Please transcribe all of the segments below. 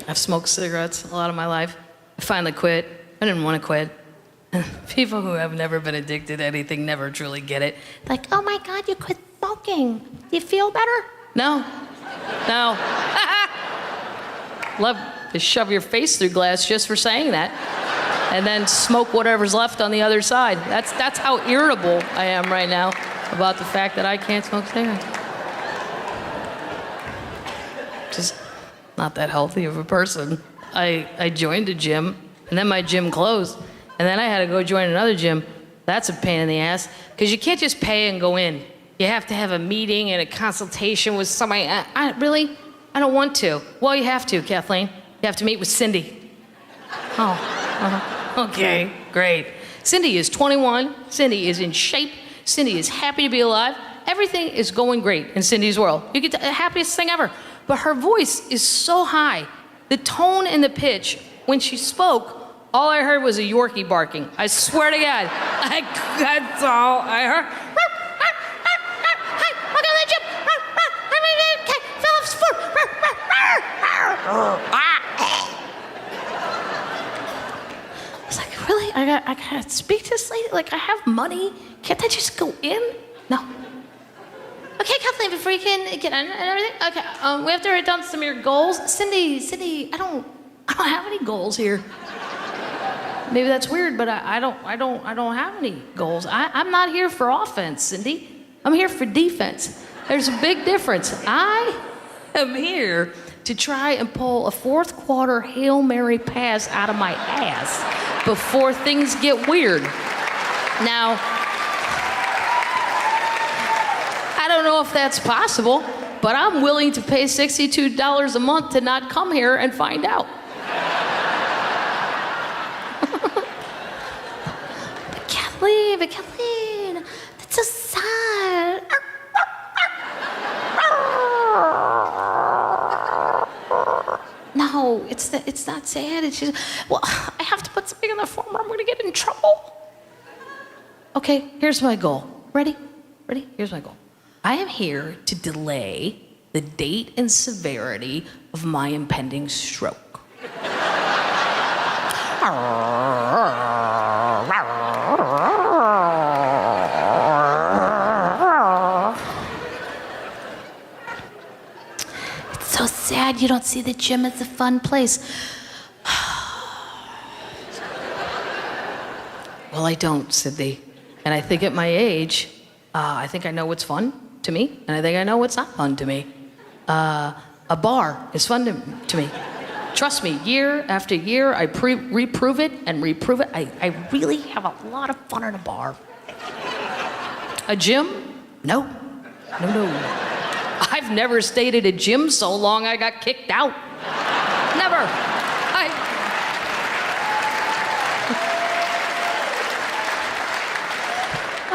I've smoked cigarettes a lot of my life. I finally quit. I didn't want to quit. People who have never been addicted to anything never truly get it. Like, oh my God, you quit smoking. Do you feel better? No. Love to shove your face through glass just for saying that. And then smoke whatever's left on the other side. That's how irritable I am right now about the fact that I can't smoke cigarettes. Just not that healthy of a person. I joined a gym, and then my gym closed, and then I had to go join another gym. That's a pain in the ass, because you can't just pay and go in. You have to have a meeting and a consultation with somebody. Really? I don't want to. Well, you have to, Kathleen. You have to meet with Cindy. Oh, okay, great. Cindy is 21. Cindy is in shape. Cindy is happy to be alive. Everything is going great in Cindy's world. You get the happiest thing ever. But her voice is so high. The tone and the pitch, when she spoke, all I heard was a Yorkie barking. I swear to God. That's all I heard. Hi, welcome to the gym. Okay, Phillips food. I was like, really? I gotta speak to this lady? Like, I have money. Can't I just go in? No. Okay, Kathleen, before you can get on and everything. Okay, we have to write down some of your goals. Cindy, I don't have any goals here. Maybe that's weird, but I don't have any goals. I'm not here for offense, Cindy. I'm here for defense. There's a big difference. I am here to try and pull a fourth quarter Hail Mary pass out of my ass before things get weird. Now, I don't know if that's possible, but I'm willing to pay $62 a month to not come here and find out. But Kathleen, that's so sad. No, it's not sad. It's just, well, I have to put something on the form or I'm gonna get in trouble. Okay, here's my goal. Ready? Here's my goal. I am here to delay the date and severity of my impending stroke. It's so sad you don't see the gym as a fun place. Well, I don't, Sydney. And I think at my age, I think I know what's fun to me, and I think I know what's not fun to me. A bar is fun to me. Trust me, year after year, I reprove it and reprove it. I really have a lot of fun in a bar. A gym? No. I've never stayed at a gym so long I got kicked out. Never.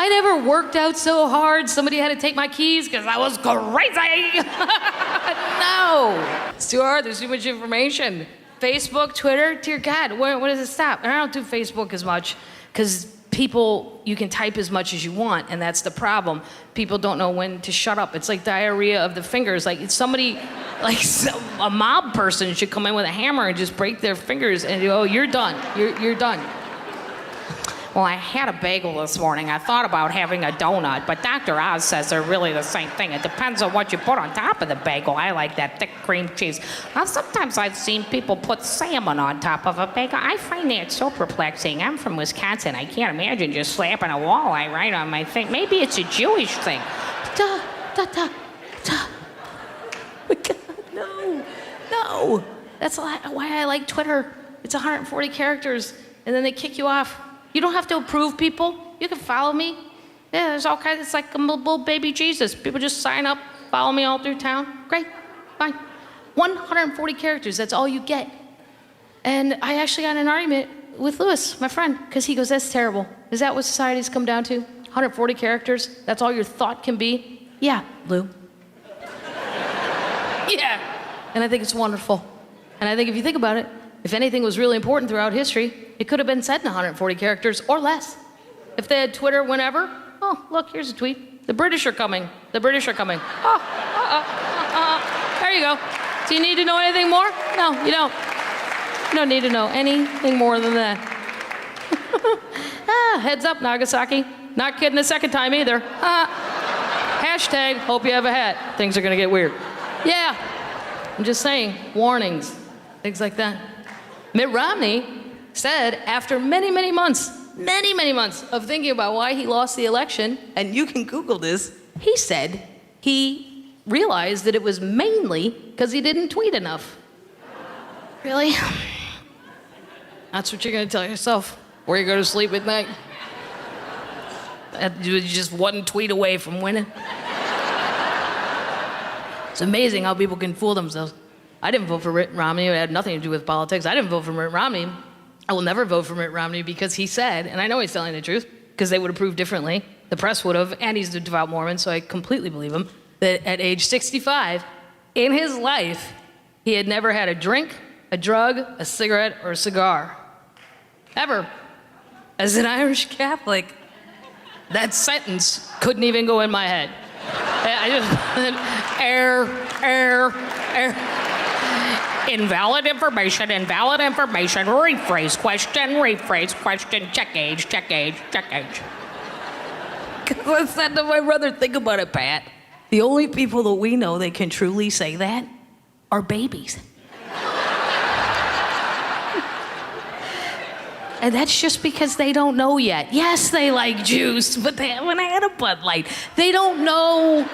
I never worked out so hard somebody had to take my keys because I was crazy. No. It's too hard. There's too much information. Facebook, Twitter, dear God, when does it stop? And I don't do Facebook as much because people, you can type as much as you want, and that's the problem. People don't know when to shut up. It's like diarrhea of the fingers. Like it's somebody, like a mob person should come in with a hammer and just break their fingers and go, oh, you're done. You're done. Well, I had a bagel this morning. I thought about having a donut, but Dr. Oz says they're really the same thing. It depends on what you put on top of the bagel. I like that thick cream cheese. Now, sometimes I've seen people put salmon on top of a bagel. I find that so perplexing. I'm from Wisconsin. I can't imagine just slapping a walleye right on my thing. Maybe it's a Jewish thing. No. That's why I like Twitter. It's 140 characters, and then they kick you off. You don't have to approve people. You can follow me. Yeah, there's all kinds. It's like a little baby Jesus. People just sign up, follow me all through town. Great, fine. 140 characters, that's all you get. And I actually got in an argument with Lewis, my friend, because he goes, that's terrible. Is that what society's come down to? 140 characters? That's all your thought can be? Yeah, Lou. Yeah. And I think it's wonderful. And I think if you think about it, if anything was really important throughout history, it could have been said in 140 characters or less. If they had Twitter whenever, oh, look, here's a tweet. The British are coming. The British are coming. There you go. Do you need to know anything more? No, you don't. You don't need to know anything more than that. Heads up, Nagasaki. Not kidding the second time either. Hashtag, hope you have a hat. Things are gonna get weird. Yeah, I'm just saying, warnings, things like that. Mitt Romney said after many, many months of thinking about why he lost the election, and you can Google this, he said he realized that it was mainly because he didn't tweet enough. Really? That's what you're gonna tell yourself where you go to sleep at night? You're just one tweet away from winning. It's amazing how people can fool themselves. I didn't vote for Mitt Romney. It had nothing to do with politics. I didn't vote for Mitt Romney. I will never vote for Mitt Romney because he said, and I know he's telling the truth, because they would have proved differently. The press would have, and he's a devout Mormon, so I completely believe him, that at age 65, in his life, he had never had a drink, a drug, a cigarette, or a cigar. Ever. As an Irish Catholic, that sentence couldn't even go in my head. I just, error. Invalid information, rephrase question, check age. I said to my brother, think about it, Pat. The only people that we know that can truly say that are babies. And that's just because they don't know yet. Yes, they like juice, but they haven't had a Bud Light. They don't know.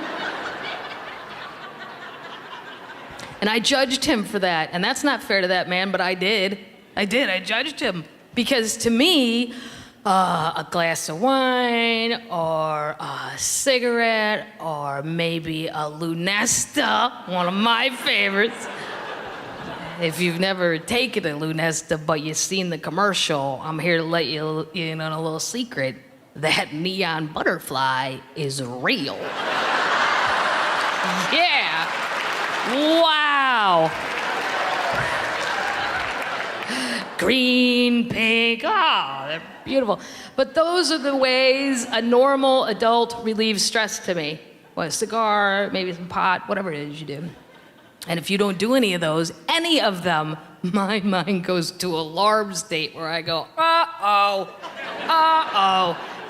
And I judged him for that. And that's not fair to that man, but I did. I judged him. Because to me, a glass of wine, or a cigarette, or maybe a Lunesta, one of my favorites. If you've never taken a Lunesta, but you've seen the commercial, I'm here to let you in on a little secret. That neon butterfly is real. Yeah. Wow. Green, pink, they're beautiful. But those are the ways a normal adult relieves stress to me. What, a cigar, maybe some pot, whatever it is you do. And if you don't do any of them, my mind goes to alarm state where I go,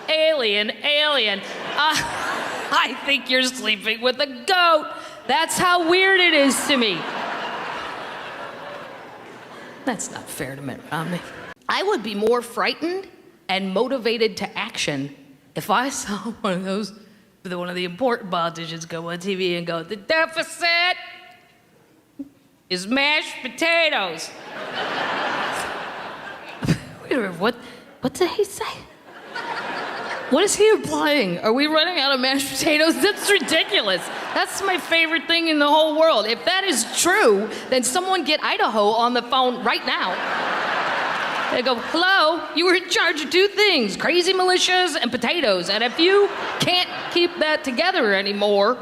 alien. I think you're sleeping with a goat. That's how weird it is to me. That's not fair to Mitt Romney. I would be more frightened and motivated to action if I saw one of the important politicians go on TV and go, the deficit is mashed potatoes. Wait a minute, what did he say? What is he implying? Are we running out of mashed potatoes? That's ridiculous. That's my favorite thing in the whole world. If that is true, then someone get Idaho on the phone right now. They go, hello, you were in charge of two things, crazy militias and potatoes. And if you can't keep that together anymore,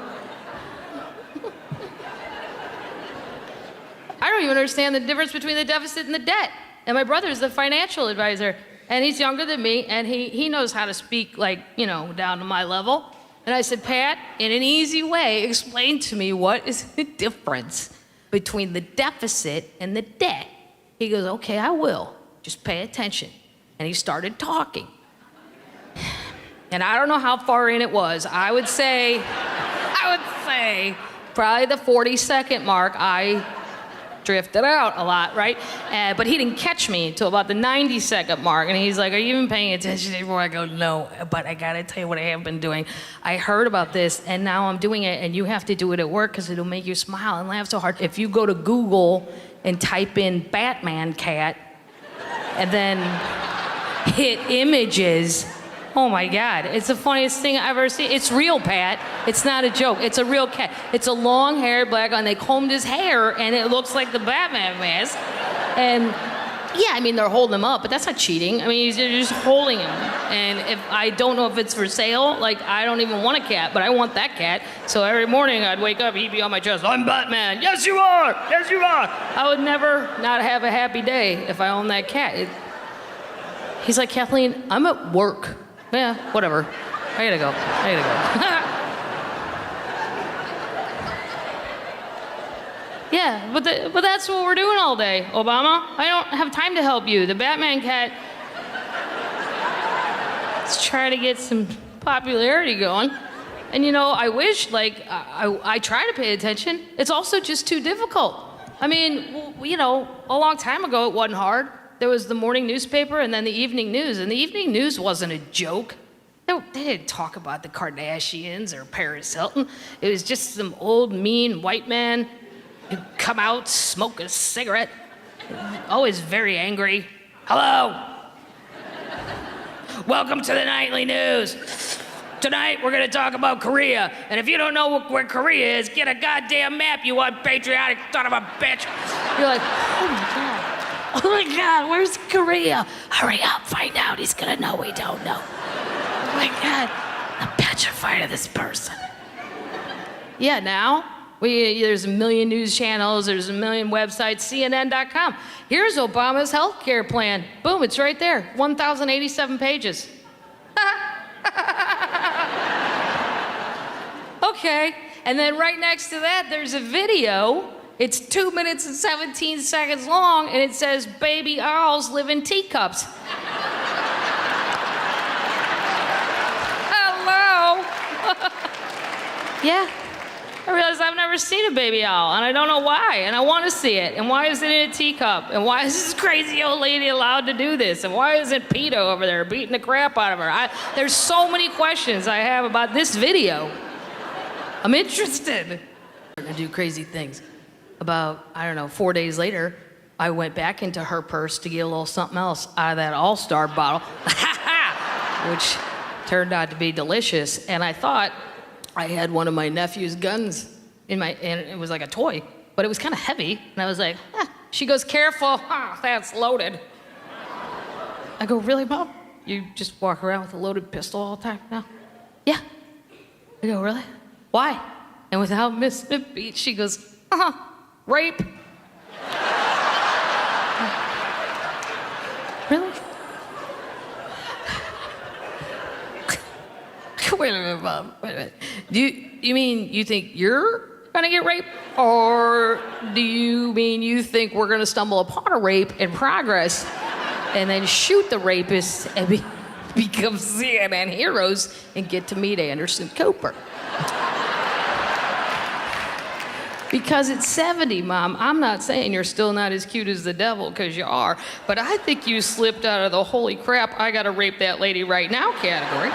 I don't even understand the difference between the deficit and the debt. And my brother's the financial advisor, and he's younger than me, and he knows how to speak, down to my level. And I said, Pat, in an easy way, explain to me what is the difference between the deficit and the debt. He goes, okay, I will. Just pay attention. And he started talking. And I don't know how far in it was. I would say probably the 40-second mark, I drifted out a lot, right? But he didn't catch me until about the 90-second mark. And he's like, are you even paying attention anymore? I go, no, but I gotta tell you what I have been doing. I heard about this, and now I'm doing it, and you have to do it at work because it'll make you smile and laugh so hard. If you go to Google and type in Batman cat, and then hit images, oh my God, it's the funniest thing I've ever seen. It's real, Pat. It's not a joke. It's a real cat. It's a long-haired black guy, and they combed his hair, and it looks like the Batman mask. And yeah, I mean, they're holding him up, but that's not cheating. I mean, they're just holding him. And if I don't know if it's for sale, I don't even want a cat, but I want that cat. So every morning I'd wake up, he'd be on my chest, I'm Batman. Yes, you are. Yes, you are. I would never not have a happy day if I owned that cat. He's like, Kathleen, I'm at work. Yeah, whatever. I gotta go. Yeah, but that's what we're doing all day, Obama. I don't have time to help you. The Batman cat is trying to get some popularity going. And I wish, I try to pay attention. It's also just too difficult. I mean, a long time ago it wasn't hard. There was the morning newspaper and then the evening news. And the evening news wasn't a joke. They didn't talk about the Kardashians or Paris Hilton. It was just some old, mean white man who'd come out, smoke a cigarette, always very angry. Hello. Welcome to the nightly news. Tonight, we're going to talk about Korea. And if you don't know where Korea is, get a goddamn map, you unpatriotic son of a bitch. You're like, oh my God. Oh my God, where's Korea? Hurry up, find out. He's going to know we don't know. Oh my God, I'm petrified of this person. Yeah, now, there's a million news channels, there's a million websites, CNN.com. Here's Obama's health care plan. Boom, it's right there, 1,087 pages. Okay, and then right next to that, there's a video. It's 2 minutes and 17 seconds long, and it says, baby owls live in teacups. Hello? Yeah, I realized I've never seen a baby owl, and I don't know why, and I want to see it, and why is it in a teacup, and why is this crazy old lady allowed to do this, and why isn't PETA over there beating the crap out of her? There's so many questions I have about this video. I'm interested. We're gonna do crazy things. About, 4 days later, I went back into her purse to get a little something else out of that All-Star bottle, which turned out to be delicious. And I thought I had one of my nephew's guns and it was like a toy, but it was kind of heavy. And I was like, She goes, careful, that's loaded. I go, really, Mom? You just walk around with a loaded pistol all the time now? Yeah. I go, really? Why? And without missing a beat, she goes, rape. Really? Wait a minute, Mom. Wait a minute. Do you mean you think you're gonna get raped? Or do you mean you think we're gonna stumble upon a rape in progress and then shoot the rapist and become CNN heroes and get to meet Anderson Cooper? Because it's 70, Mom. I'm not saying you're still not as cute as the devil, because you are, but I think you slipped out of the holy crap, I gotta rape that lady right now category.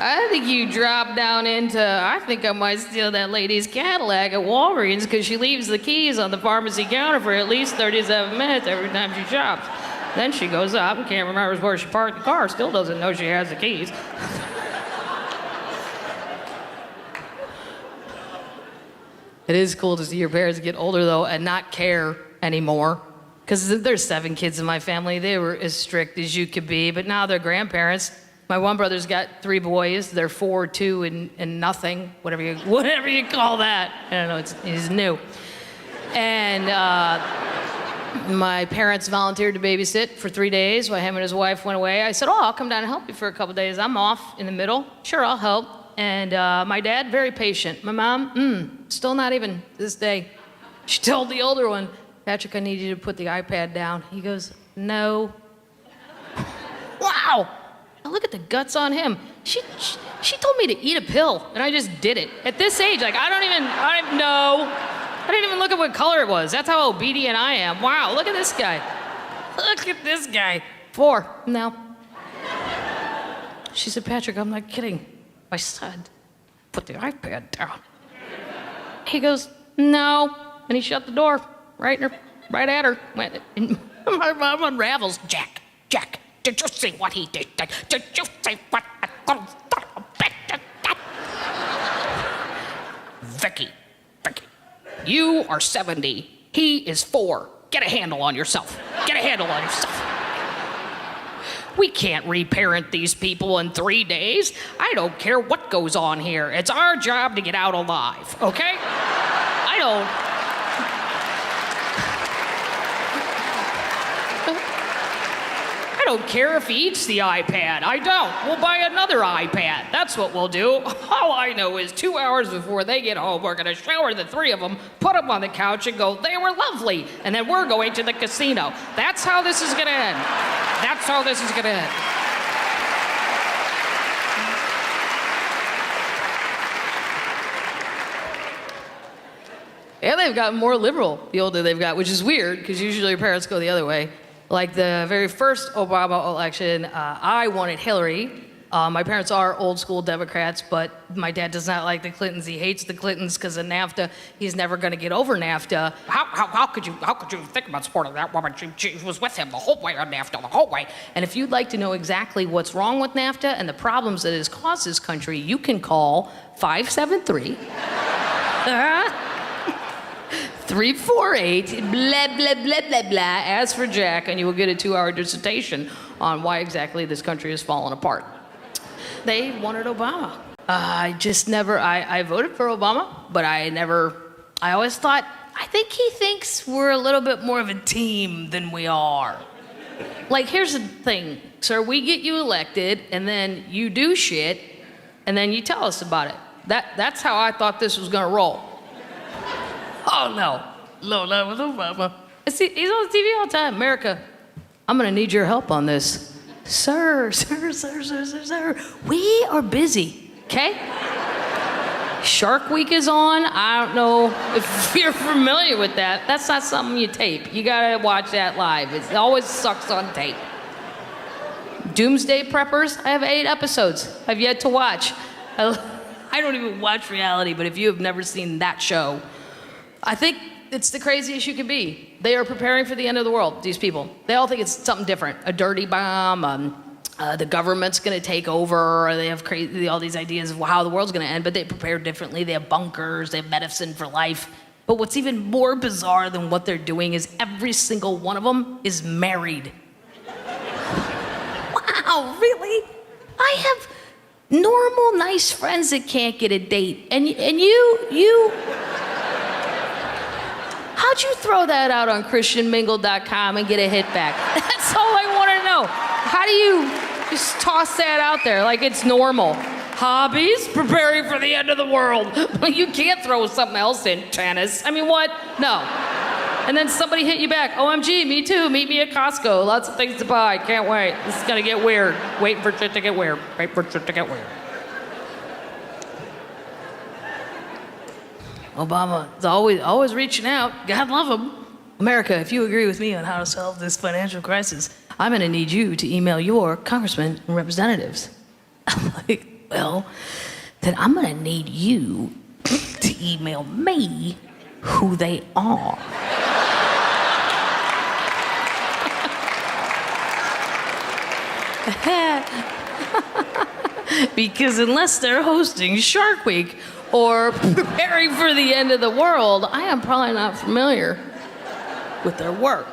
I think you dropped down into, I think I might steal that lady's Cadillac at Walgreens because she leaves the keys on the pharmacy counter for at least 37 minutes every time she shops. Then she goes up and can't remember where she parked the car, still doesn't know she has the keys. It is cool to see your parents get older, though, and not care anymore. Because there's 7 kids in my family. They were as strict as you could be, but now they're grandparents. My one brother's got 3 boys. They're 4, 2, and nothing, whatever you call that. I don't know, he's new. And my parents volunteered to babysit for 3 days while him and his wife went away. I said, I'll come down and help you for a couple days. I'm off in the middle. Sure, I'll help. And my dad, very patient. My mom, still not even to this day. She told the older one, Patrick, I need you to put the iPad down. He goes, no. Wow. Now look at the guts on him. She told me to eat a pill, and I just did it. At this age, I didn't even look at what color it was. That's how obedient I am. Wow, look at this guy. Look at this guy. 4, no. She said, Patrick, I'm not kidding. I said, put the iPad down. He goes, no. And he shut the door right at her. My mom unravels. Jack, did you see what he did? Did you see what I told Vicky, you are 70. He is 4. Get a handle on yourself. We can't reparent these people in 3 days. I don't care what goes on here. It's our job to get out alive, okay? I don't care if he eats the iPad. I don't. We'll buy another iPad. That's what we'll do. All I know is 2 hours before they get home, we're going to shower the three of them, put them on the couch and go, they were lovely. And then we're going to the casino. That's how this is going to end. That's how this is going to end. And they've gotten more liberal the older they've got, which is weird, because usually your parents go the other way. Like the very first Obama election, I wanted Hillary. My parents are old school Democrats, but my dad does not like the Clintons. He hates the Clintons because of NAFTA. He's never going to get over NAFTA. How could you think about supporting that woman? She was with him the whole way on NAFTA, the whole way. And if you'd like to know exactly what's wrong with NAFTA and the problems that it has caused this country, you can call 573. 348, blah, blah, blah, blah, blah, ask for Jack, and you will get a 2-hour dissertation on why exactly this country has fallen apart. They wanted Obama. I voted for Obama, but I always thought, I think he thinks we're a little bit more of a team than we are. Like, here's the thing, sir, we get you elected, and then you do shit, and then you tell us about it. That's how I thought this was gonna roll. Oh, no, not with Obama. He's on TV all the time. America, I'm going to need your help on this. Sir, we are busy, okay? Shark Week is on. I don't know if you're familiar with that. That's not something you tape. You got to watch that live. It always sucks on tape. Doomsday Preppers, I have 8 episodes I've yet to watch. I don't even watch reality, but if you have never seen that show, I think it's the craziest you can be. They are preparing for the end of the world, these people. They all think it's something different. A dirty bomb, the government's gonna take over, or they have all these ideas of how the world's gonna end, but they prepare differently. They have bunkers, they have medicine for life. But what's even more bizarre than what they're doing is every single one of them is married. Wow, really? I have normal, nice friends that can't get a date, and you... How'd you throw that out on christianmingle.com and get a hit back? That's all I want to know. How do you just toss that out there like it's normal? Hobbies? Preparing for the end of the world. You can't throw something else in. Tennis. I mean, what? No. And then somebody hit you back. OMG, me too. Meet me at Costco. Lots of things to buy. Can't wait. This is going to get weird. Waiting for shit to get weird. Wait for shit to get weird. Obama is always reaching out. God love him. America, if you agree with me on how to solve this financial crisis, I'm going to need you to email your congressmen and representatives. I'm like, well, then I'm going to need you to email me who they are. Because unless they're hosting Shark Week or preparing for the end of the world, I am probably not familiar with their work.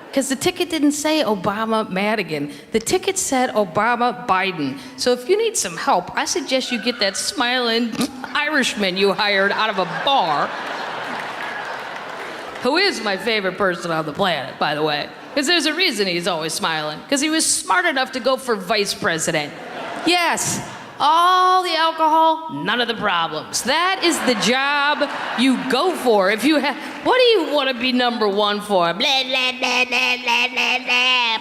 Because the ticket didn't say Obama Madigan. The ticket said Obama Biden. So if you need some help, I suggest you get that smiling Irishman you hired out of a bar, who is my favorite person on the planet, by the way. Because there's a reason he's always smiling. Because he was smart enough to go for vice president. Yes, all the alcohol, none of the problems. That is the job you go for. If you have, what do you want to be number one for? Blah, blah, blah, blah, blah, blah,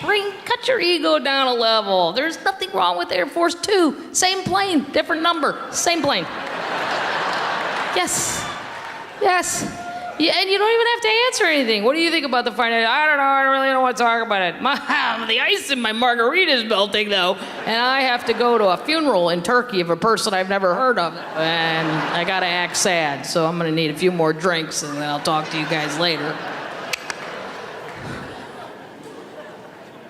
blah. Cut your ego down a level. There's nothing wrong with Air Force 2. Same plane, different number, same plane. Yes, yes. Yeah, and you don't even have to answer anything. What do you think about the financial? I don't know. I really don't want to talk about it. The ice in my margarita is melting, though, and I have to go to a funeral in Turkey of a person I've never heard of, and I gotta act sad. So I'm gonna need a few more drinks, and then I'll talk to you guys later.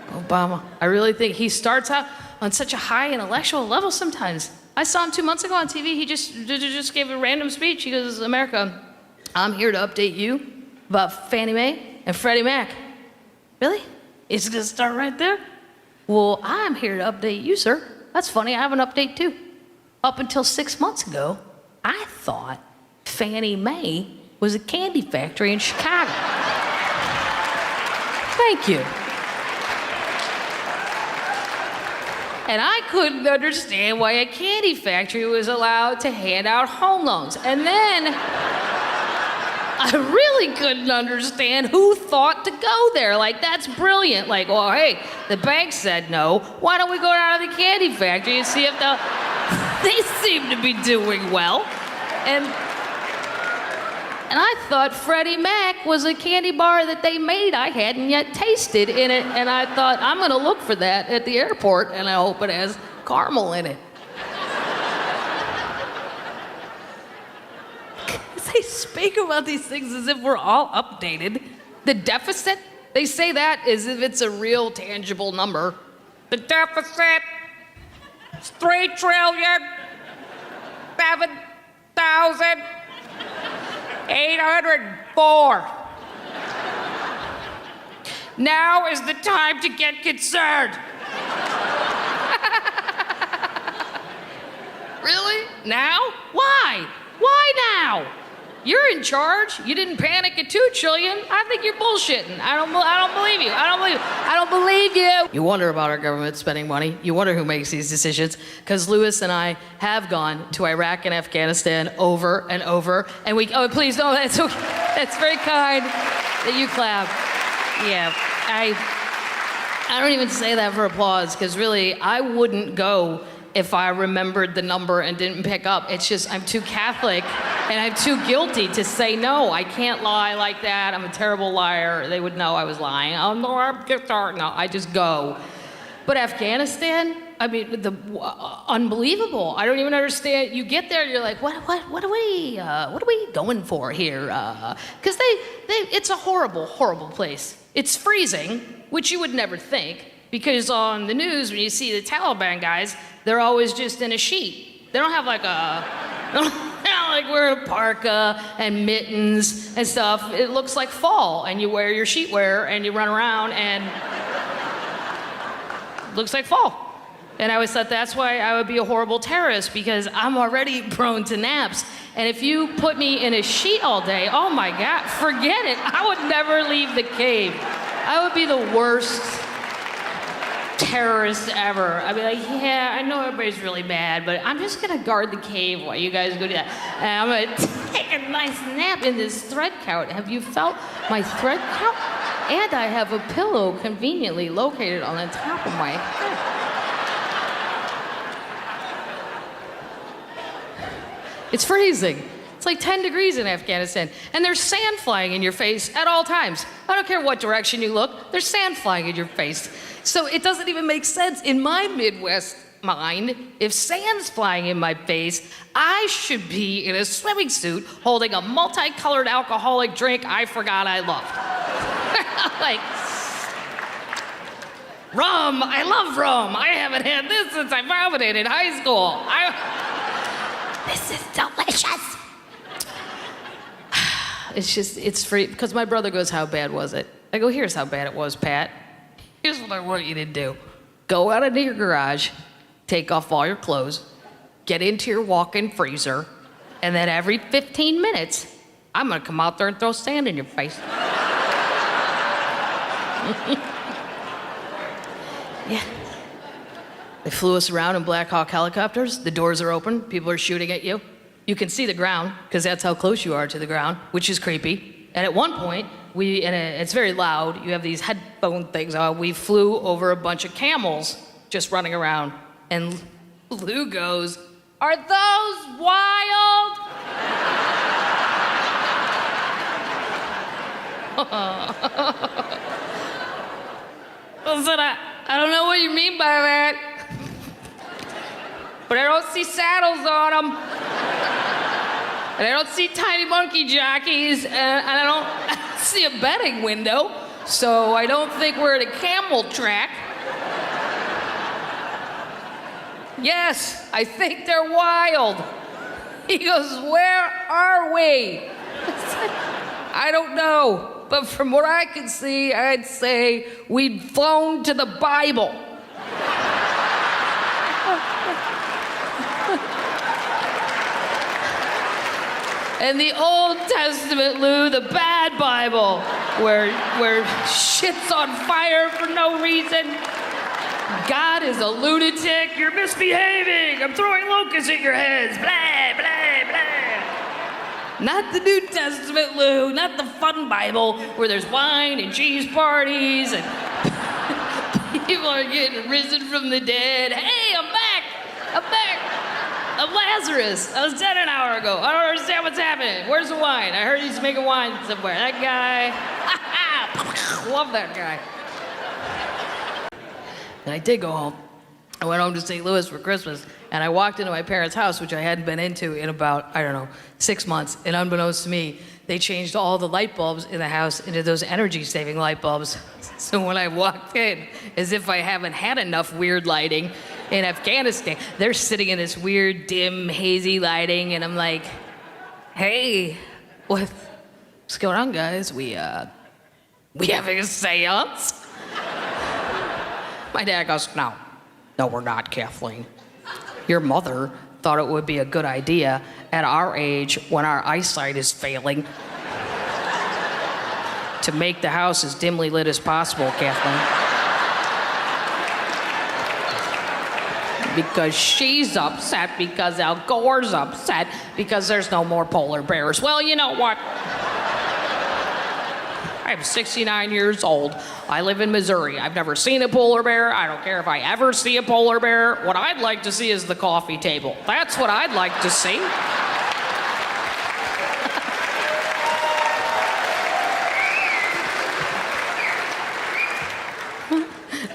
Obama, I really think he starts out on such a high intellectual level sometimes. I saw him 2 months ago on TV. He just gave a random speech. He goes, "America, I'm here to update you about Fannie Mae and Freddie Mac." Really? It's gonna start right there? Well, I'm here to update you, sir. That's funny, I have an update too. Up until 6 months ago, I thought Fannie Mae was a candy factory in Chicago. Thank you. And I couldn't understand why a candy factory was allowed to hand out home loans. And then I really couldn't understand who thought to go there. Like, that's brilliant. Like, well, hey, the bank said no. Why don't we go down to the candy factory and see if they seem to be doing well. And I thought Freddie Mac was a candy bar that they made I hadn't yet tasted in it. And I thought, I'm gonna look for that at the airport, and I hope it has caramel in it. They speak about these things as if we're all updated. The deficit, they say that as if it's a real tangible number. The deficit is 3,007,804. Now is the time to get concerned. Really? Now? Why? Why now? You're in charge. You didn't panic at 2 trillion. I think you're bullshitting. I don't believe you. I don't believe you. You wonder about our government spending money. You wonder who makes these decisions. Because Lewis and I have gone to Iraq and Afghanistan over and over. And oh, please, no, that's okay. That's very kind that you clap. Yeah, I don't even say that for applause, because really, I wouldn't go if I remembered the number and didn't pick up. It's just, I'm too Catholic and I'm too guilty to say no. I can't lie like that. I'm a terrible liar. They would know I was lying. Oh, no, I just go. But Afghanistan, I mean, unbelievable. I don't even understand. You get there, you're like, what are we going for here? Because it's a horrible, horrible place. It's freezing, which you would never think, because on the news, when you see the Taliban guys, they're always just in a sheet. They don't have like they're not like wearing a parka and mittens and stuff. It looks like fall, and you wear your sheetwear and you run around, and it looks like fall. And I always thought that's why I would be a horrible terrorist, because I'm already prone to naps. And if you put me in a sheet all day, oh my God, forget it. I would never leave the cave. I would be the worst terrorist ever. I'd be like, yeah, I know everybody's really mad, but I'm just gonna guard the cave while you guys go do that. And I'm gonna take a nice nap in this thread count. Have you felt my thread count? And I have a pillow conveniently located on the top of my head. It's freezing. It's like 10 degrees in Afghanistan. And there's sand flying in your face at all times. I don't care what direction you look, there's sand flying in your face. So it doesn't even make sense in my Midwest mind. If sand's flying in my face, I should be in a swimming suit holding a multicolored alcoholic drink I forgot I loved. Like, rum, I love rum. I haven't had this since I vomited in high school. This is delicious. It's free, because my brother goes, how bad was it? I go, here's how bad it was, Pat. Here's what I want you to do. Go out into your garage, take off all your clothes, get into your walk-in freezer, and then every 15 minutes, I'm gonna come out there and throw sand in your face. Yeah. They flew us around in Black Hawk helicopters. The doors are open, people are shooting at you. You can see the ground, because that's how close you are to the ground, which is creepy. And at one point, it's very loud, you have these headphone things on, we flew over a bunch of camels just running around. And Lou goes, are those wild? I said, I don't know what you mean by that. But I don't see saddles on them. And I don't see tiny monkey jockeys, and I don't see a betting window, so I don't think we're at a camel track. Yes, I think they're wild. He goes, where are we? I don't know, but from what I can see, I'd say we'd flown to the Bible. And the Old Testament, Lou, the bad Bible, where shit's on fire for no reason. God is a lunatic. You're misbehaving. I'm throwing locusts at your heads. Blah, blah, blah. Not the New Testament, Lou. Not the fun Bible where there's wine and cheese parties and people are getting risen from the dead. Hey, I'm back. I'm back. I'm Lazarus. I was dead an hour ago. I don't understand what's happening. Where's the wine? I heard he's making wine somewhere. That guy. Love that guy. And I did go home. I went home to St. Louis for Christmas, and I walked into my parents' house, which I hadn't been into in about, 6 months. And unbeknownst to me, they changed all the light bulbs in the house into those energy-saving light bulbs. So when I walked in, as if I haven't had enough weird lighting in Afghanistan, they're sitting in this weird, dim, hazy lighting, and I'm like, hey, what's going on, guys? We having a seance? My dad goes, no, we're not, Kathleen. Your mother thought it would be a good idea at our age when our eyesight is failing to make the house as dimly lit as possible, Kathleen. Because she's upset, because Al Gore's upset, because there's no more polar bears. Well, you know what? I'm 69 years old. I live in Missouri. I've never seen a polar bear. I don't care if I ever see a polar bear. What I'd like to see is the coffee table. That's what I'd like to see.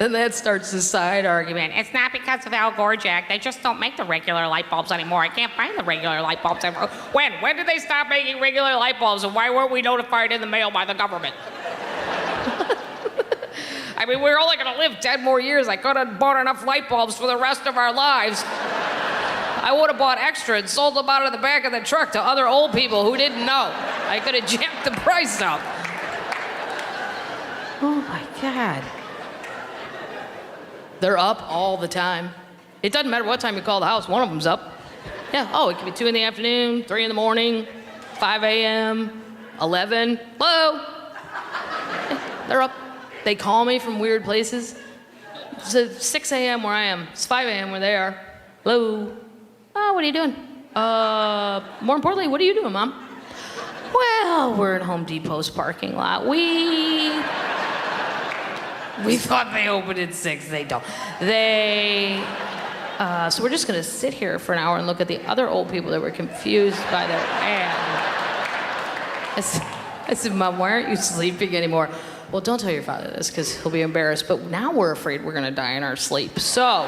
And that starts the side argument. It's not because of Al Gore, Jack. They just don't make the regular light bulbs anymore. I can't find the regular light bulbs anymore. When did they stop making regular light bulbs, and why weren't we notified in the mail by the government? I mean, we're only gonna live 10 more years. I could have bought enough light bulbs for the rest of our lives. I would have bought extra and sold them out of the back of the truck to other old people who didn't know. I could have jacked the price up. Oh my God. They're up all the time. It doesn't matter what time you call the house, one of them's up. Yeah, it could be 2 in the afternoon, 3 in the morning, 5 a.m., 11. Hello? Yeah, they're up. They call me from weird places. It's 6 a.m. where I am. It's 5 a.m. where they are. Hello? Oh, what are you doing? More importantly, what are you doing, Mom? Well, we're in Home Depot's parking lot. We thought they opened at 6. They don't. So we're just going to sit here for an hour and look at the other old people that were confused by their ad. I said, Mom, why aren't you sleeping anymore? Well, don't tell your father this because he'll be embarrassed. But now we're afraid we're going to die in our sleep. So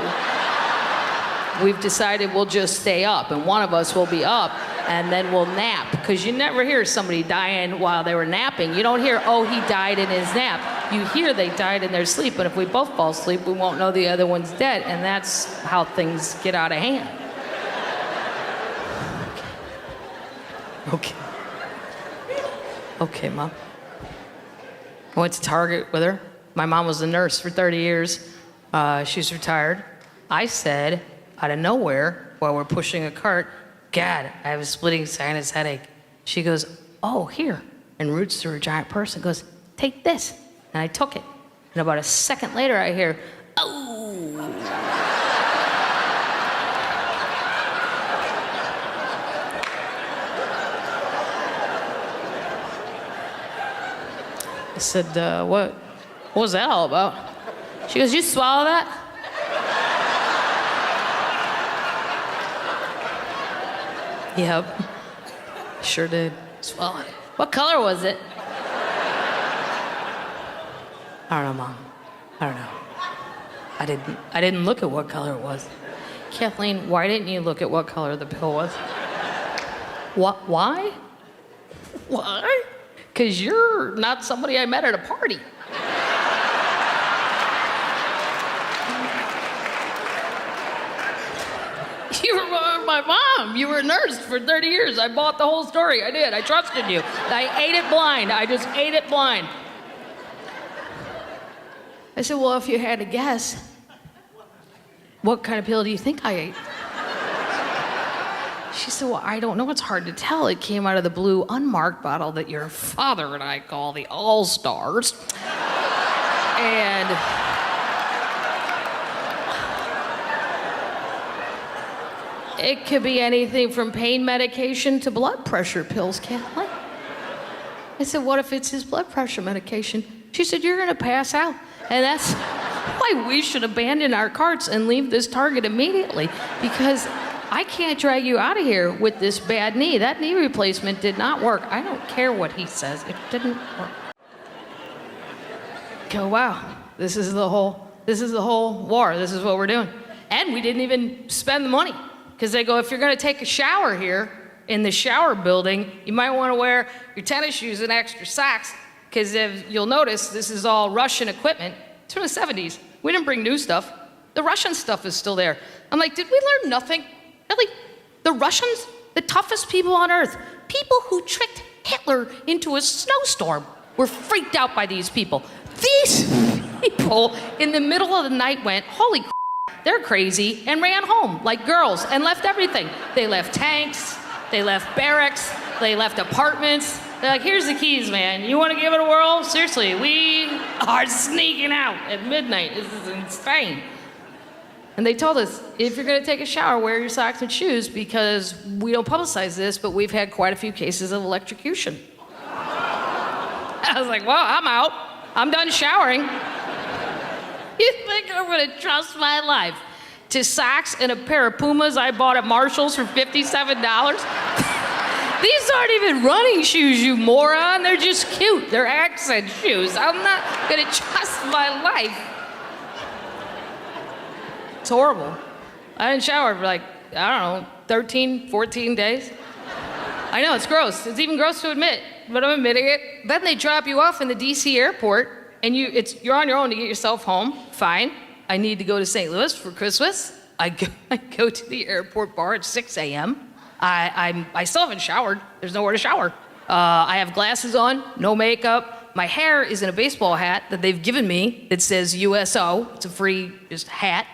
we've decided we'll just stay up, and one of us will be up, and then we'll nap. Because you never hear somebody dying while they were napping. You don't hear, oh, he died in his nap. You hear they died in their sleep, but if we both fall asleep, we won't know the other one's dead, and that's how things get out of hand. Okay, Mom. I went to Target with her. My mom was a nurse for 30 years. She's retired. I said, out of nowhere, while we're pushing a cart, God, I have a splitting sinus headache. She goes, oh, here, and roots through her giant purse and goes, take this. And I took it. And about a second later, I hear, oh. I said, what was that all about? She goes, you swallow that? Yep. Sure did. Swallow it. What color was it? I don't know, Mom. I don't know. I didn't look at what color it was. Kathleen, why didn't you look at what color the pill was? What? Why? Why? Because you're not somebody I met at a party. You were my mom. You were a nurse for 30 years. I bought the whole story. I did. I trusted you. I ate it blind. I just ate it blind. I said, well, if you had to guess, what kind of pill do you think I ate? She said, well, I don't know. It's hard to tell. It came out of the blue unmarked bottle that your father and I call the All-Stars. And It could be anything from pain medication to blood pressure pills, Kathleen. I said, what if it's his blood pressure medication? She said, you're gonna pass out. And that's why we should abandon our carts and leave this Target immediately, because I can't drag you out of here with this bad knee. That knee replacement did not work. I don't care what he says, it didn't work. Go, wow, this is the whole war, this is what we're doing. And we didn't even spend the money, because they go, if you're gonna take a shower here in the shower building, you might wanna wear your tennis shoes and extra socks, because if you'll notice, this is all Russian equipment. It's from the 70s. We didn't bring new stuff. The Russian stuff is still there. I'm like, did we learn nothing? Really? The Russians, the toughest people on earth, people who tricked Hitler into a snowstorm, were freaked out by these people. These people in the middle of the night went, holy crap, they're crazy, and ran home like girls and left everything. They left tanks, they left barracks, they left apartments. They're like, here's the keys, man. You want to give it a whirl? Seriously, we are sneaking out at midnight. This is insane. And they told us, if you're going to take a shower, wear your socks and shoes, because we don't publicize this, but we've had quite a few cases of electrocution. I was like, well, I'm out. I'm done showering. You think I'm going to trust my life to socks and a pair of Pumas I bought at Marshall's for $57? These aren't even running shoes, you moron. They're just cute. They're accent shoes. I'm not going to trust my life. It's horrible. I didn't shower for like, I don't know, 13, 14 days. I know, it's gross. It's even gross to admit, but I'm admitting it. Then they drop you off in the DC airport, and you're on your own to get yourself home. Fine. I need to go to St. Louis for Christmas. I go to the airport bar at 6 a.m. I still haven't showered. There's nowhere to shower. I have glasses on, no makeup. My hair is in a baseball hat that they've given me that says USO. It's a free just hat.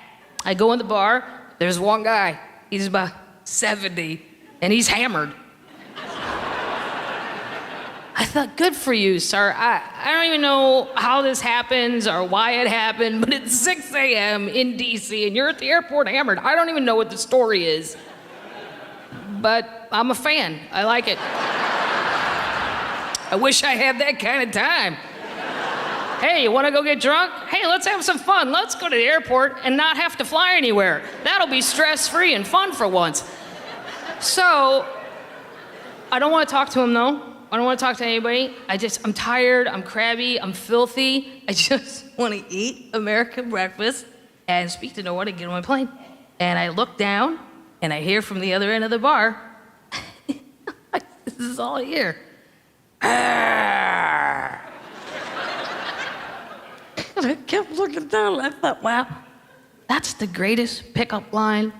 I go in the bar, there's one guy. He's about 70, and he's hammered. I thought, good for you, sir. I don't even know how this happens or why it happened, but it's 6 a.m. in DC, and you're at the airport hammered. I don't even know what the story is. But I'm a fan. I like it. I wish I had that kind of time. Hey, you want to go get drunk? Hey, let's have some fun. Let's go to the airport and not have to fly anywhere. That'll be stress-free and fun for once. So, I don't want to talk to him, though. I don't want to talk to anybody. I'm tired, I'm crabby, I'm filthy. I just want to eat American breakfast and speak to no one and get on my plane. And I look down, and I hear from the other end of the bar, this is all I hear. And I kept looking down, and I thought, wow, that's the greatest pickup line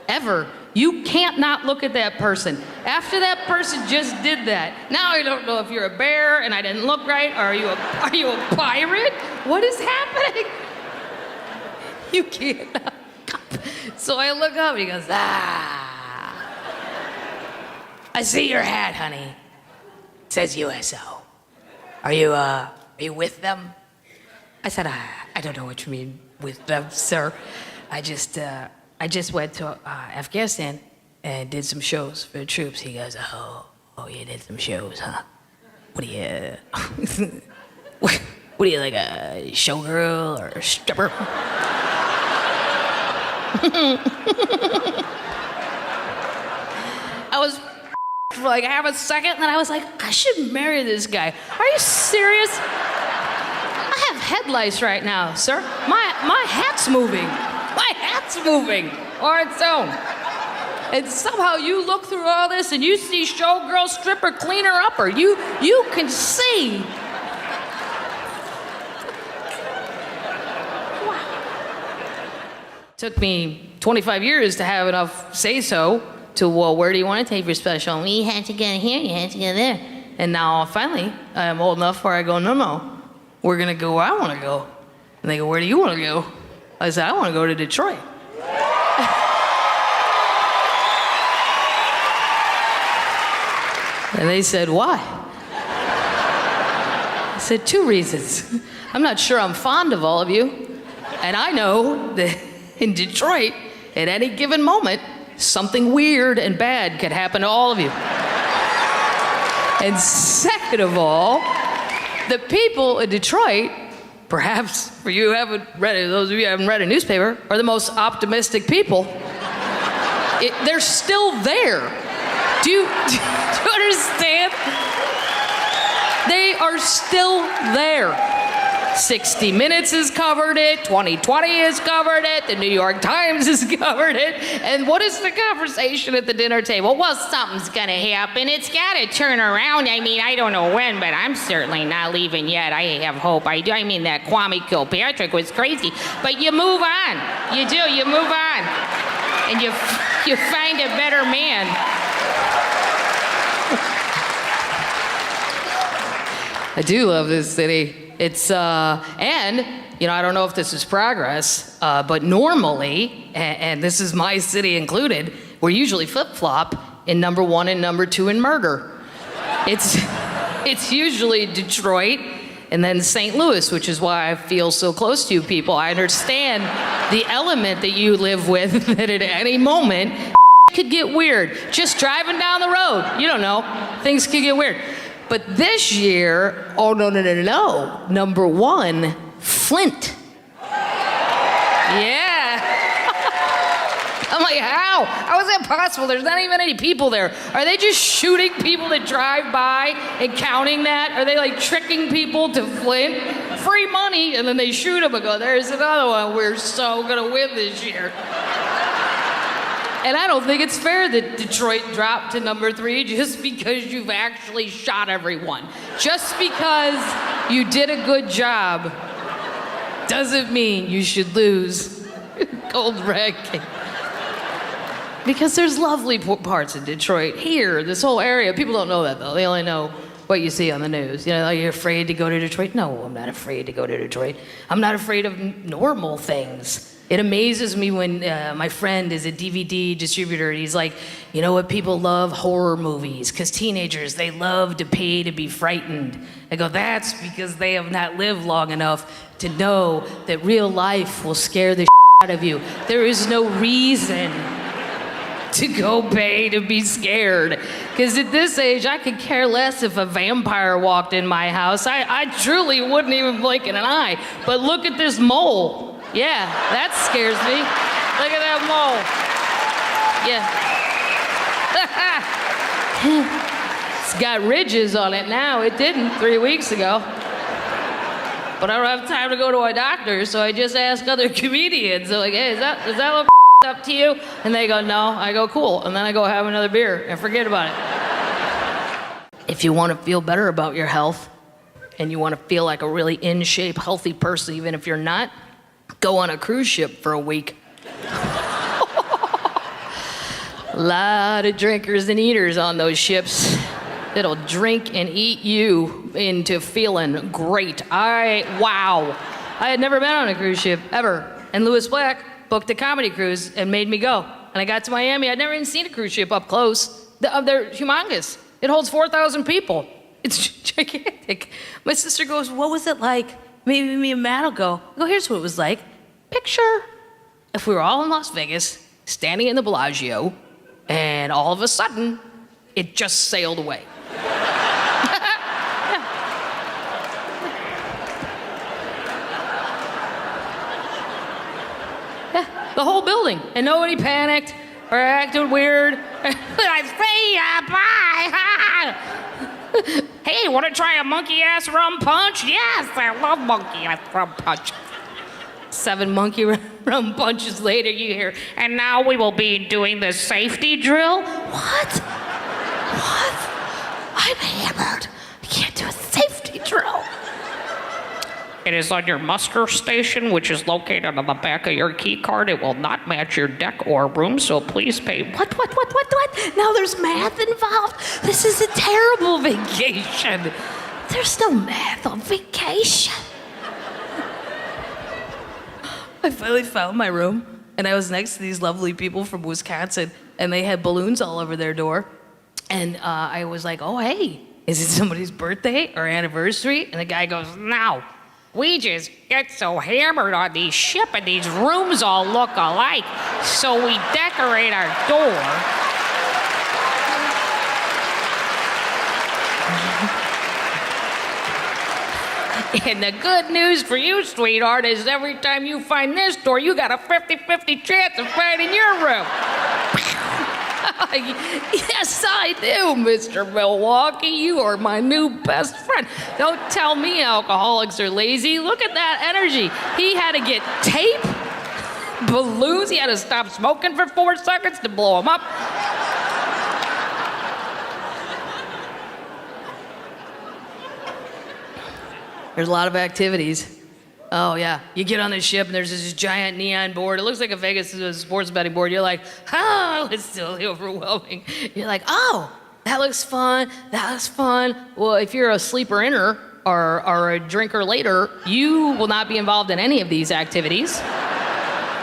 ever. You can't not look at that person. After that person just did that, now I don't know if you're a bear and I didn't look right, or are you a pirate? What is happening? You can't. So I look up and he goes, I see your hat, honey. It says USO. Are you with them? I said, I don't know what you mean with them, sir. I just went to Afghanistan and did some shows for the troops. He goes, oh, you did some shows, huh? What are you, what are you, like a showgirl or a stripper? I was for like half a second, and then I was like, I should marry this guy. Are you serious? I have head lice right now, sir. My hat's moving. My hat's moving on its own. And somehow you look through all this and you see showgirl, stripper, cleaner, upper. You can see. Took me 25 years to have enough say-so to, well, where do you want to take your special? You had to get here, you had to get there. And now, finally, I'm old enough where I go, no, we're going to go where I want to go. And they go, where do you want to go? I said, I want to go to Detroit. And they said, why? I said, 2 reasons. I'm not sure I'm fond of all of you. And I know that in Detroit, at any given moment, something weird and bad could happen to all of you. And second of all, the people in Detroit, perhaps for you who haven't read it, those of you who haven't read a newspaper, are the most optimistic people. They're still there. Do you understand? They are still there. 60 Minutes has covered it, 2020 has covered it, the New York Times has covered it. And what is the conversation at the dinner table? Well, something's gonna happen. It's gotta turn around. I mean, I don't know when, but I'm certainly not leaving yet. I have hope. I do. I mean, that Kwame Kilpatrick was crazy. But you move on. You do. You move on. And you find a better man. I do love this city. It's, and, you know, I don't know if this is progress, but normally, and this is my city included, we're usually flip-flop in number 1 and number 2 in murder. It's usually Detroit and then St. Louis, which is why I feel so close to you people. I understand the element that you live with, that at any moment, could get weird. Just driving down the road, you don't know, things could get weird. But this year, oh, no. Number 1, Flint. Yeah. I'm like, how? How is that possible? There's not even any people there. Are they just shooting people that drive by and counting that? Are they like tricking people to Flint? Free money, and then they shoot them and go, there's another one. We're so gonna win this year. And I don't think it's fair that Detroit dropped to number 3 just because you've actually shot everyone. Just because you did a good job doesn't mean you should lose gold ranking. Because there's lovely parts of Detroit. Here, this whole area, people don't know that though. They only know what you see on the news. You know, are you afraid to go to Detroit? No, I'm not afraid to go to Detroit. I'm not afraid of normal things. It amazes me when my friend is a DVD distributor, and he's like, you know what, people love horror movies, because teenagers, they love to pay to be frightened. I go, that's because they have not lived long enough to know that real life will scare the out of you. There is no reason to go pay to be scared. Because at this age, I could care less if a vampire walked in my house. I truly wouldn't even blink an eye. But look at this mole. Yeah, that scares me. Look at that mole. Yeah. It's got ridges on it now. It didn't 3 weeks ago. But I don't have time to go to a doctor, so I just ask other comedians. They're like, hey, does that look up to you? And they go, no. I go, cool. And then I go have another beer and forget about it. If you want to feel better about your health, and you want to feel like a really in shape, healthy person, even if you're not, go on a cruise ship for a week. A lot of drinkers and eaters on those ships. It'll drink and eat you into feeling great. Wow. I had never been on a cruise ship, ever. And Louis Black booked a comedy cruise and made me go. And I got to Miami. I'd never even seen a cruise ship up close. They're humongous. It holds 4,000 people. It's gigantic. My sister goes, what was it like? Maybe me and Matt will go. I go, here's what it was like. Picture if we were all in Las Vegas, standing in the Bellagio, and all of a sudden, it just sailed away. Yeah, the whole building, and nobody panicked or acted weird. Hey, want to try a monkey-ass rum punch? Yes, I love monkey-ass rum punch. 7 monkey rum punches later, you hear, and now we will be doing the safety drill? What? I'm hammered. I can't do a safety drill. It is on your muster station, which is located on the back of your key card. It will not match your deck or room, so please pay. What? Now there's math involved? This is a terrible vacation. There's no math on vacation. I finally found my room, and I was next to these lovely people from Wisconsin, and they had balloons all over their door. And I was like, oh, hey, is it somebody's birthday or anniversary? And the guy goes, no. We just get so hammered on these ship and these rooms all look alike. So we decorate our door. And the good news for you, sweetheart, is every time you find this door, you got a 50-50 chance of finding your room. Yes, I do, Mr. Milwaukee. You are my new best friend. Don't tell me alcoholics are lazy. Look at that energy. He had to get tape, balloons. He had to stop smoking for 4 seconds to blow them up. There's a lot of activities. Oh, yeah. You get on the ship, and there's this giant neon board. It looks like a Vegas sports betting board. You're like, oh, it's still overwhelming. You're like, oh, that looks fun. That looks fun. Well, if you're a sleeper-inner or a drinker later, you will not be involved in any of these activities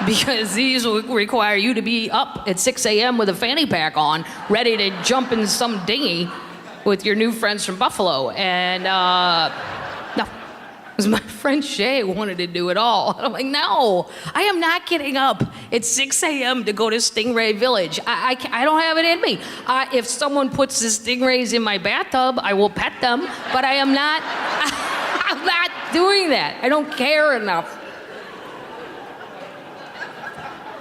because these will require you to be up at 6 a.m. with a fanny pack on, ready to jump in some dinghy with your new friends from Buffalo. And, no. Because my friend Shay wanted to do it all. I'm like, no, I am not getting up at 6 a.m. to go to Stingray Village. I don't have it in me. If someone puts the stingrays in my bathtub, I will pet them, but I am not, I'm not doing that. I don't care enough.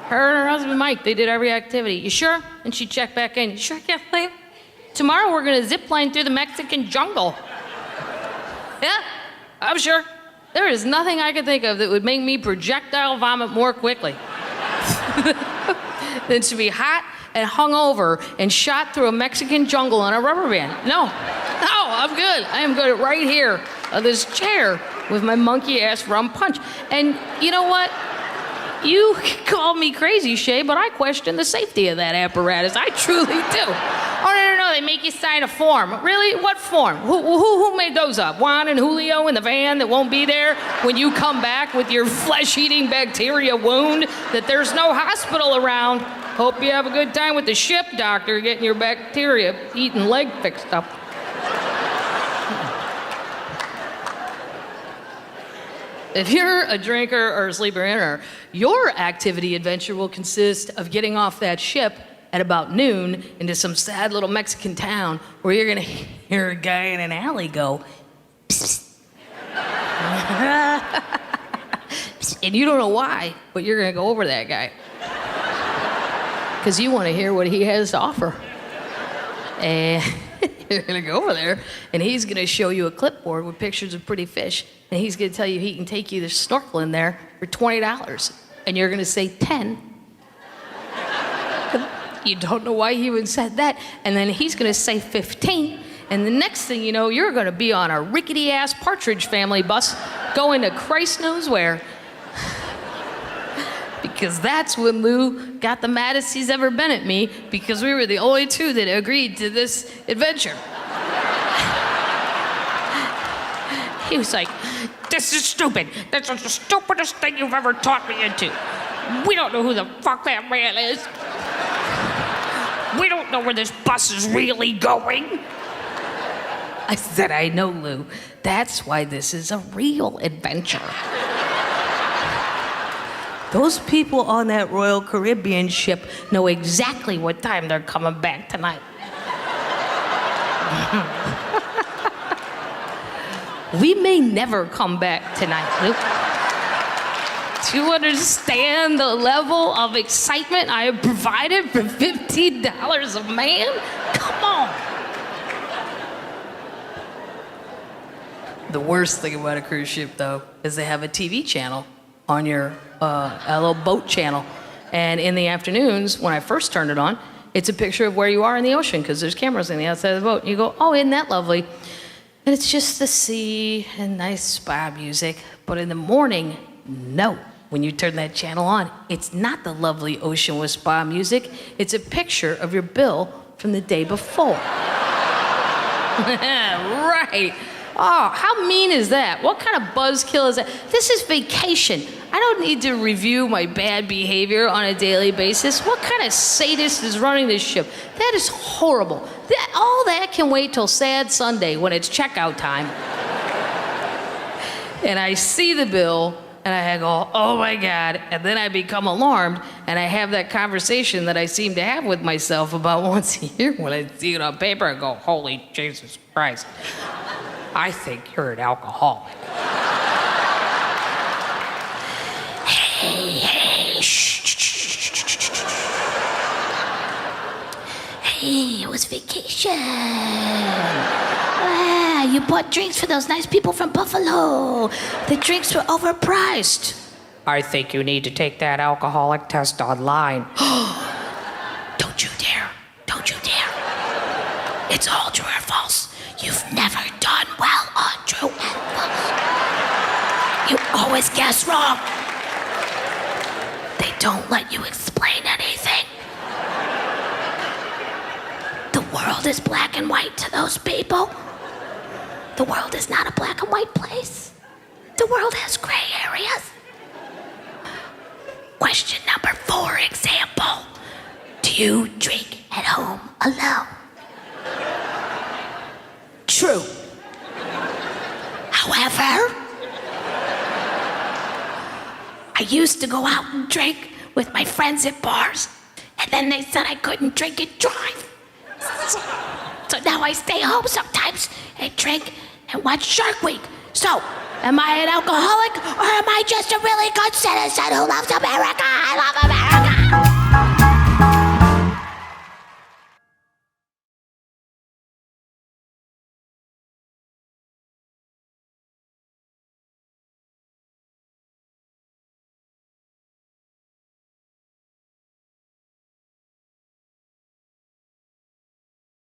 Her and her husband Mike, they did every activity. You sure? And she checked back in. You sure, Kathleen? Tomorrow we're gonna zip line through the Mexican jungle. Yeah? I'm sure. There is nothing I could think of that would make me projectile vomit more quickly than to be hot and hungover and shot through a Mexican jungle on a rubber band. No, I'm good. I am good right here on this chair with my monkey ass rum punch. And you know what? You call me crazy, Shay, but I question the safety of that apparatus. I truly do. Oh, no, they make you sign a form. Really? What form? Who made those up? Juan and Julio in the van that won't be there when you come back with your flesh-eating bacteria wound that there's no hospital around? Hope you have a good time with the ship doctor getting your bacteria-eating leg fixed up. If you're a drinker or a sleeper-inner, your activity adventure will consist of getting off that ship at about noon into some sad little Mexican town where you're gonna hear a guy in an alley go, psst, psst. And you don't know why, but you're gonna go over that guy. Because you wanna hear what he has to offer. And you're gonna go over there, and he's gonna show you a clipboard with pictures of pretty fish, and he's gonna tell you he can take you to snorkeling there for $20. And you're gonna say 10. You don't know why he even said that. And then he's gonna say 15. And the next thing you know, you're gonna be on a rickety-ass Partridge Family bus going to Christ knows where. Because that's when Lou got the maddest he's ever been at me, because we were the only two that agreed to this adventure. He was like, this is stupid. This is the stupidest thing you've ever talked me into. We don't know who the fuck that man is. We don't know where this bus is really going. I said, I know, Lou. That's why this is a real adventure. Those people on that Royal Caribbean ship know exactly what time they're coming back tonight. We may never come back tonight, Luke. Do you understand the level of excitement I have provided for $15 a man? Come on. The worst thing about a cruise ship, though, is they have a TV channel on your a little boat channel. And in the afternoons, when I first turned it on, it's a picture of where you are in the ocean, because there's cameras on the outside of the boat. And you go, oh, isn't that lovely? And it's just the sea and nice spa music. But in the morning, no. When you turn that channel on, it's not the lovely ocean with spa music. It's a picture of your bill from the day before. Right. Oh, how mean is that? What kind of buzzkill is that? This is vacation. I don't need to review my bad behavior on a daily basis. What kind of sadist is running this ship? That is horrible. All that can wait till Sad Sunday when it's checkout time. and I see the bill, and I go, oh my God, and then I become alarmed, and I have that conversation that I seem to have with myself about once a year when I see it on paper. I go, holy Jesus Christ, I think you're an alcoholic. Hey, shh. Hey, it was vacation. You bought drinks for those nice people from Buffalo. The drinks were overpriced. I think you need to take that alcoholic test online. Don't you dare. Don't you dare. It's all true or false. You've never done well on true and false. You always guess wrong. They don't let you explain anything. The world is black and white to those people. The world is not a black and white place. The world has gray areas. Question number 4 example. Do you drink at home alone? True. However, I used to go out and drink with my friends at bars, and then they said I couldn't drink and drive. So now I stay home sometimes and drink and watch Shark Week. So, am I an alcoholic or am I just a really good citizen who loves America?